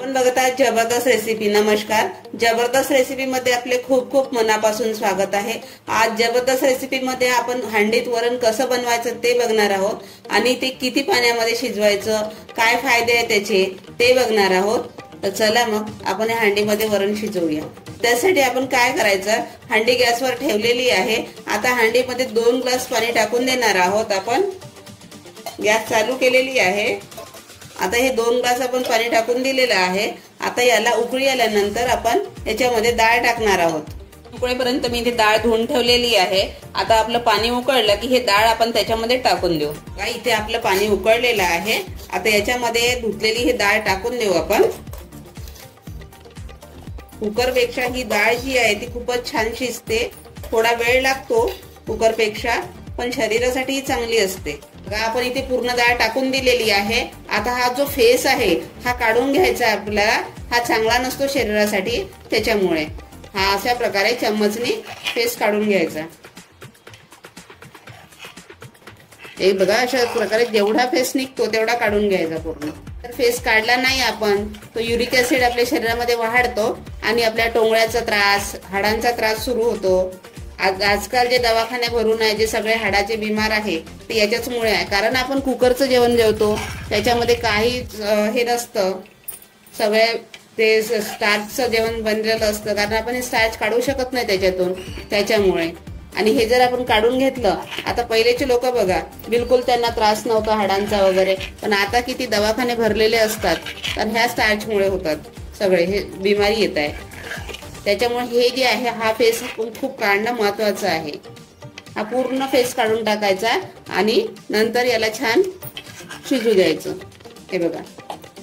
आपण बघत आहात जबरदस्त रेसिपी। नमस्कार, जबरदस्त रेसिपी मध्ये आपले खूप खूप मनापासून स्वागत आहे। आज जबरदस्त रेसिपी मध्ये आपण हांडीत वरण कसं बनवायचं ते बघणार आहोत आणि ते किती पाण्यामध्ये शिजवायचं, काय फायदे आहेत त्याचे ते बघणार आहोत। तर चला मग आपण हांडीमध्ये वरण शिजवूया। त्यासाठी आपण काय करायचं, हांडी गॅसवर ठेवलेली आहे। आता हांडीमध्ये 2 ग्लास पाणी टाकून देणार आहोत। आपण गॅस चालू केलेली आहे। आता हे 2 ग्लास आपण पाणी टाकून दिलेलं आहे। आता याला उकळी आल्यानंतर आपण याच्यामध्ये डाळ टाकणार आहोत। उकळेपर्यंत मी इथे डाळ धुवून ठेवलेली आहे। आता आपलं पाणी उकळलं की हे डाळ आपण त्याच्यामध्ये टाकून देऊ। का इथे आपलं पाणी उकळलेलं आहे। आता याच्यामध्ये धुतलेली ही डाळ टाकून देऊ आपण। कुकरपेक्षा ही डाळ जी आहे ती खूपच छान शिजते। थोडा वेळ लागतो कुकरपेक्षा, पण शरीरासाठी चांगली असते। आपण इथे पूर्ण डाळ टाकून दिलेली आहे। आता हा जो फेस आहे हा काढून घ्यायचा आपल्याला। हा चांगला नसतो शरीरासाठी, त्याच्यामुळे हा अशा प्रकारे चम्मचने फेस काढून घ्यायचा। हे बघा, अशा प्रकारे जेवढा फेस निघतो तेवढा काढून घ्यायचा पूर्ण। तर फेस काढला नाही आपण तो युरिक ऍसिड आपल्या शरीरामध्ये वाढतो आणि आपल्या टोंगळ्याचा त्रास, हाडांचा त्रास सुरू होतो। आजकाल जे दवाखाने भरून आहे, जे सगळे हाडाचे बिमार आहे ते याच्याचमुळे आहे। कारण आपण कुकरचं जेवण जेवतो, त्याच्यामध्ये काही हे नसतं, सगळे ते स्टार्चचं जेवण बनलेलं असतं। कारण आपण हे स्टार्च काढू शकत नाही त्याच्यातून, त्याच्यामुळे। आणि हे जर आपण काढून घेतलं, आता पहिलेचे लोक बघा बिलकुल त्यांना त्रास नव्हता हाडांचा वगैरे, पण आता किती दवाखाने भरलेले असतात। तर ह्या स्टार्चमुळे होतात सगळे हे बिमारी येत आहे। त्याच्यामुळे हे जे आहे हा फेस खूप काढणं महत्वाचं आहे। हा पूर्ण फेस काढून टाकायचा आणि नंतर याला छान शिजू द्यायचं। हे बघा,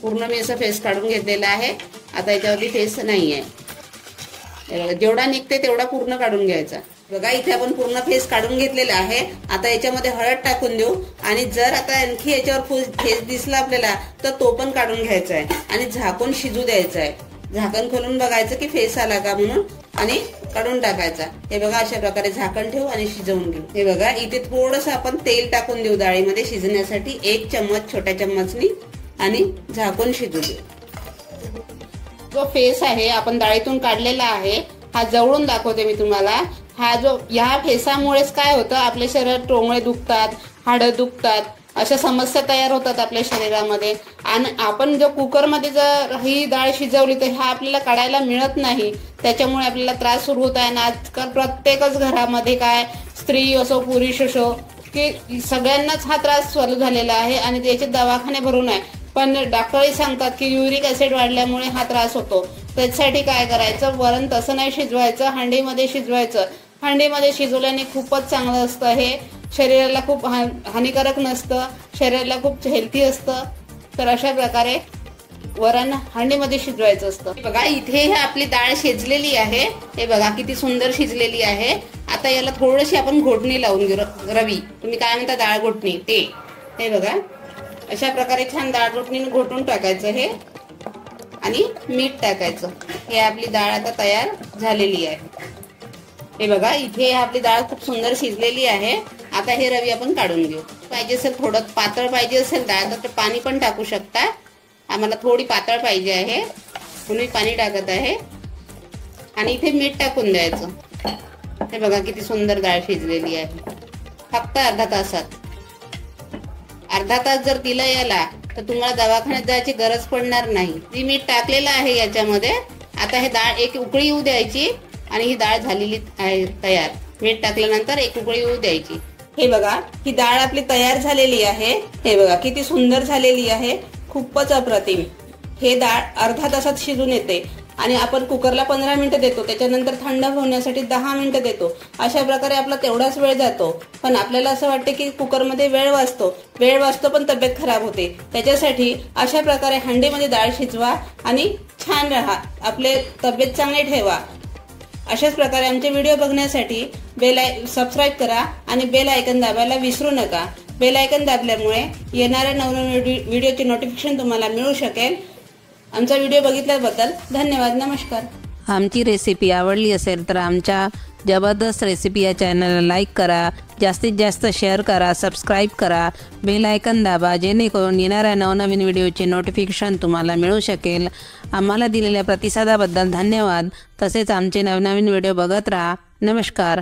पूर्ण मी असं फेस काढून घेतलेला आहे। आता याच्यावरती फेस नाही आहे। जेवढा निघते तेवढा पूर्ण काढून घ्यायचा। बघा, इथे आपण पूर्ण फेस काढून घेतलेला आहे। आता याच्यामध्ये हळद टाकून देऊ आणि जर आता आणखी याच्यावर फेस दिसला आपल्याला तर तो पण काढून घ्यायचा आहे आणि झाकून शिजू द्यायचा आहे। झाकण खोलून बघायचं की फेस आला का म्हणून आणि काढून टाकायचा। हे बघा, अशा प्रकारे झाकण ठेवू आणि शिजवून घेऊ। हे बघा, इथे थोडंसं आपण तेल टाकून देऊ डाळीमध्ये शिजण्यासाठी, 1 चम्मच छोट्या चम्मचनी, आणि झाकून शिजू देऊ। जो फेस आहे आपण डाळीतून काढलेला आहे हा जवळून दाखवते मी तुम्हाला। हा जो या फेसामुळेच काय होतं, आपल्या शरीरात टोंगळे दुखतात, हाडं दुखतात, अशा समस्या तयार होतात आपल्या शरीरामध्ये। आणि आपण जो कुकरमध्ये जर ही डाळ शिजवली तर हा आपल्याला काढायला मिळत नाही, त्याच्यामुळे आपल्याला त्रास सुरू होत आहे। आणि आजकाल प्रत्येकच घरामध्ये काय, स्त्री असो पुरुष असो, की सगळ्यांनाच हा त्रास चालू झालेला आहे आणि त्याचे दवाखाने भरून आहे। पण डॉक्टरही सांगतात की युरिक ऍसिड वाढल्यामुळे हा त्रास होतो। त्याच्यासाठी काय करायचं, वरण तसं नाही शिजवायचं, हांडीमध्ये शिजवायचं। हांडीमध्ये शिजवल्याने खूपच चांगलं असतं। हे शरीराला खूप हानिकारक नसतं, शरीराला खूप हेल्थी असतं। तर अशा प्रकारे वरण हांडीमध्ये शिजवायचं असतं। बघा, इथे आपली डाळ शिजलेली आहे। हे बघा किती सुंदर शिजलेली आहे। आता याला थोडीशी आपण घोटणी लावून घेऊ, रवी तुम्ही काय म्हणता, डाळ घोटणी ते। हे बघा, अशा प्रकारे छान डाळ घोटणीने घोटून टाकायचं हे, आणि मीठ टाकायचं। हे आपली डाळ आता तयार झालेली आहे। हे बघा, इथे आपली डाळ खूप सुंदर शिजलेली आहे। आता हे रवी आपण काढून घेऊ। पाहिजे असेल थोडं पातळ पाहिजे असेल डाळ तर पाणी पण टाकू शकता। आम्हाला थोडी पातळ पाहिजे आहे म्हणून मी पाणी टाकत आहे। आणि इथे मीठ टाकून द्यायचं। हे बघा किती सुंदर डाळ शिजलेली आहे, फक्त अर्धा तासात। अर्धा तास जर दिला याला तर तुम्हाला दवाखान्यात जायची गरज पडणार नाही। मी मीठ टाकलेलं आहे याच्यामध्ये। आता हे डाळ एक उकळी येऊ द्यायची आणि ही डाळ झालेली आहे तयार। मीठ टाकल्यानंतर एक उकळी येऊ द्यायची। हे बघा, ही डाळ आपली तयार झालेली आहे। हे बघा किती सुंदर झालेली आहे, खूपच अप्रतिम। हे डाळ अर्धा तासात शिजून येते आणि आपण कुकरला 15 मिनिटं देतो, त्याच्यानंतर थंड होण्यासाठी 10 मिनिटं देतो। अशा प्रकारे आपला तेवढाच वेळ जातो। पण आपल्याला असं वाटते की कुकरमध्ये वेळ वाचतो पण तब्येत खराब होते। त्याच्यासाठी अशा प्रकारे हांडीमध्ये डाळ शिजवा आणि छान राहा, आपले तब्येत चांगली ठेवा। अशाच प्रकारे आमचे व्हिडिओ बघण्यासाठी सबस्क्राईब करा आणि बेल आयकॉन दाबायला विसरू नका। बेल आयकॉन दाबल्यामुळे येणाऱ्या नवनवीन व्हिडिओचे नोटिफिकेशन तुम्हाला मिळू शकेल। आमचा व्हिडिओ बघितल्याबद्दल धन्यवाद। नमस्कार। आमची रेसिपी आवडली असेल तर आमच्या जबरदस्त रेसिपी या चॅनलला लाईक करा, जास्तीत जास्त शेअर करा, सबस्क्राईब करा, बेल आयकन दाबा, जेणेकरून येणाऱ्या नवनवीन व्हिडिओचे नोटिफिकेशन तुम्हाला मिळू शकेल। आम्हाला दिलेल्या प्रतिसादाबद्दल धन्यवाद। तसेच आमचे नवनवीन व्हिडिओ बघत राहा। नमस्कार।